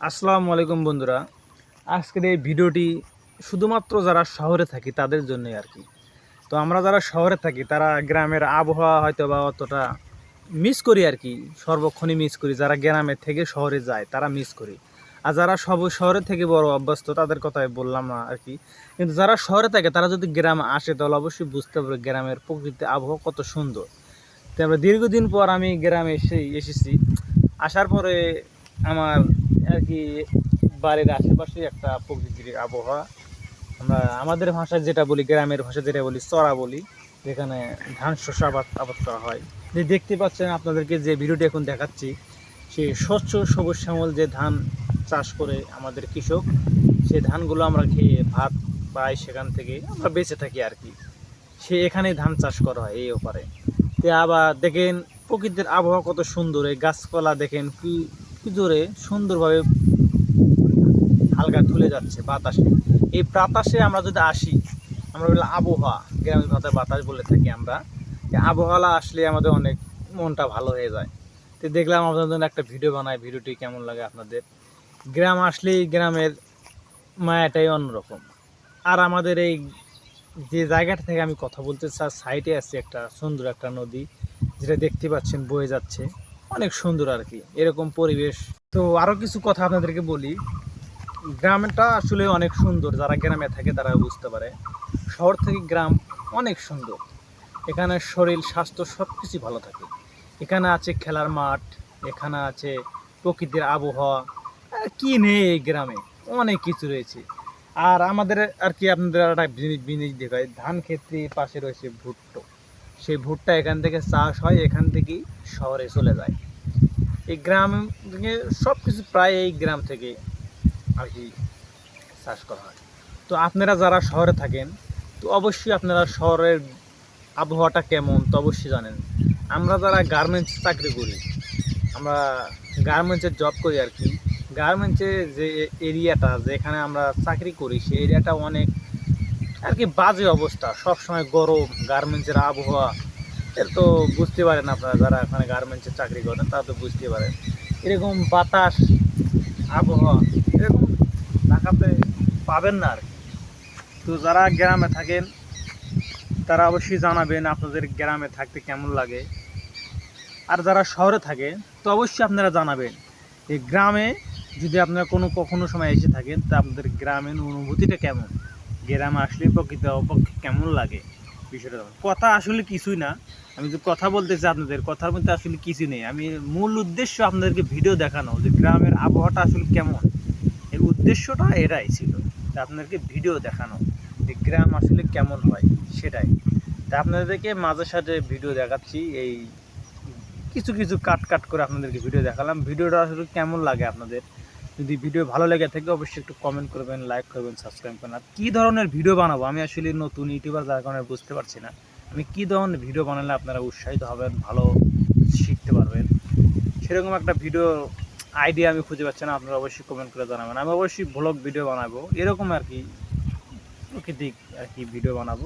আসসালামু আলাইকুম বন্ধুরা। আজকের এই ভিডিওটি শুধুমাত্র যারা শহরে থাকি তাদের জন্যই আর কি। তো আমরা যারা শহরে থাকি তারা গ্রামের আবহাওয়া হয়তো বা অতটা মিস করি আর কি, সর্বক্ষণই মিস করি। যারা গ্রামের থেকে শহরে যায় তারা মিস করি। আর যারা শহরে থেকে বড় অভ্যস্ত তাদের কথাই বললাম না আর কি। কিন্তু যারা শহরে থাকে তারা যদি গ্রামে আসে তাহলে অবশ্যই বুঝতে পারবে গ্রামের প্রকৃতি আবহাওয়া কত সুন্দর। তো আমরা দীর্ঘদিন পর আমি গ্রামে এসেছি। আসার পরে আমার আর কি বাড়ির আশেপাশে একটা প্রকৃতির আবহাওয়া, আমরা আমাদের ভাষায় যেটা বলি, গ্রামের ভাষায় যেটা বলি চড়া বলি, যেখানে ধান শস্য আবাদ আবাদ করা হয়। যে দেখতে পাচ্ছেন আপনাদেরকে যে ভিডিওটি এখন দেখাচ্ছি, সেই স্বচ্ছ সবুজ শ্যামল যে ধান চাষ করে আমাদের কৃষক, সেই ধানগুলো আমরা খেয়ে ভাত পাই, সেখান থেকে আমরা বেঁচে থাকি আর কি। সে এখানেই ধান চাষ করা হয় এই ওপারে। তে আবার দেখেন প্রকৃতির আবহাওয়া কত সুন্দর, এই গাছপালা দেখেন কি কি জোরে সুন্দরভাবে হালকা ধুলে যাচ্ছে বাতাসে। এই বাতাসে আমরা যদি আসি, আমরা বলি আবহাওয়া, গ্রামের ভাষায় বাতাস বলে থাকি আমরা। এই আবহাওয়া আসলে আমাদের অনেক মনটা ভালো হয়ে যায়। তো দেখলাম আপনাদের জন্য একটা ভিডিও বানাই, ভিডিওটি কেমন লাগে আপনাদের। গ্রাম আসলেই গ্রামের মায়াটাই অন্যরকম। আর আমাদের এই যে জায়গাটা থেকে আমি কথা বলতে চাই, সাইডে আছে একটা সুন্দর একটা নদী, যেটা দেখতে পাচ্ছেন বয়ে যাচ্ছে, অনেক সুন্দর আর কি এরকম পরিবেশ। তো আরও কিছু কথা আপনাদেরকে বলি, গ্রামটা আসলে অনেক সুন্দর, যারা গ্রামে থাকে তারা বুঝতে পারে। শহর থেকে গ্রাম অনেক সুন্দর, এখানে শরীর স্বাস্থ্য সব কিছু ভালো থাকে। এখানে আছে খেলার মাঠ, এখানে আছে প্রকৃতির আবহাওয়া, আর কি নেই এই গ্রামে, অনেক কিছু রয়েছে। আর আমাদের আর কি আপনাদের একটা জিনিস দেখায়, ধান ক্ষেত্রে পাশে রয়েছে ভুট্টো, সেই ভুট্টা এখান থেকে চাষ হয়, এখান থেকেই শহরে চলে যায়। এই গ্রাম থেকে সব কিছু প্রায় এই গ্রাম থেকে আর কি চাষ করা হয়। তো আপনারা যারা শহরে থাকেন, তো অবশ্যই আপনারা শহরের আবহাওয়াটা কেমন তো অবশ্যই জানেন। আমরা যারা গার্মেন্টস চাকরি করি, আমরা গার্মেন্টসের জব করি আর কি, গার্মেন্টসের যে এরিয়াটা যেখানে আমরা চাকরি করি, সেই এরিয়াটা অনেক আর কি বাজে অবস্থা, সবসময় গরম, গার্মেন্টসের আবহাওয়া। এর তো বুঝতে পারেন আপনারা যারা এখানে গার্মেন্টসের চাকরি করেন তারা তো বুঝতে পারেন। এরকম বাতাস আবহাওয়া এরকম ঢাকাতে পাবেন না আর কি। তো যারা গ্রামে থাকেন তারা অবশ্যই জানাবেন আপনাদের গ্রামে থাকতে কেমন লাগে। আর যারা শহরে থাকে তো অবশ্যই আপনারা জানাবেন এই গ্রামে যদি আপনারা কখনো সময় এসে থাকেন তা আপনাদের গ্রামের অনুভূতিটা কেমন, গ্রামে আসলে প্রকৃত অপক্ষে কেমন লাগে বিষয়টা। কথা আসলে কিছুই না, আমি যে কথা বলতেছি আপনাদের কথার মধ্যে আসলে কিছু নেই। আমি মূল উদ্দেশ্য আপনাদেরকে ভিডিও দেখানো, যে গ্রামের আবহাওয়াটা আসলে কেমন, এর উদ্দেশ্যটা এটাই ছিল, যে আপনাদেরকে ভিডিও দেখানো যে গ্রাম আসলে কেমন হয় সেটাই। তা আপনাদেরকে মাঝে সাঝে ভিডিও দেখাচ্ছি, এই কিছু কিছু কাট করে আপনাদেরকে ভিডিও দেখালাম। ভিডিওটা আসলে কেমন লাগে আপনাদের, যদি ভিডিও ভালো লেগে থাকে অবশ্যই একটু কমেন্ট করবেন, লাইক করবেন, সাবস্ক্রাইব করবেন। আর কী ধরনের ভিডিও বানাবো, আমি আসলে নতুন ইউটিউবার যার কারণে বুঝতে পারছি না আমি কী ধরনের ভিডিও বানালে আপনারা উৎসাহিত হবেন, ভালো শিখতে পারবেন, সেরকম একটা ভিডিও আইডিয়া আমি খুঁজে পাচ্ছি না। আপনারা অবশ্যই কমেন্ট করে জানাবেন। আমি অবশ্যই ব্লগ ভিডিও বানাবো, এরকম আর কি প্রাকৃতিক আর কি ভিডিও বানাবো।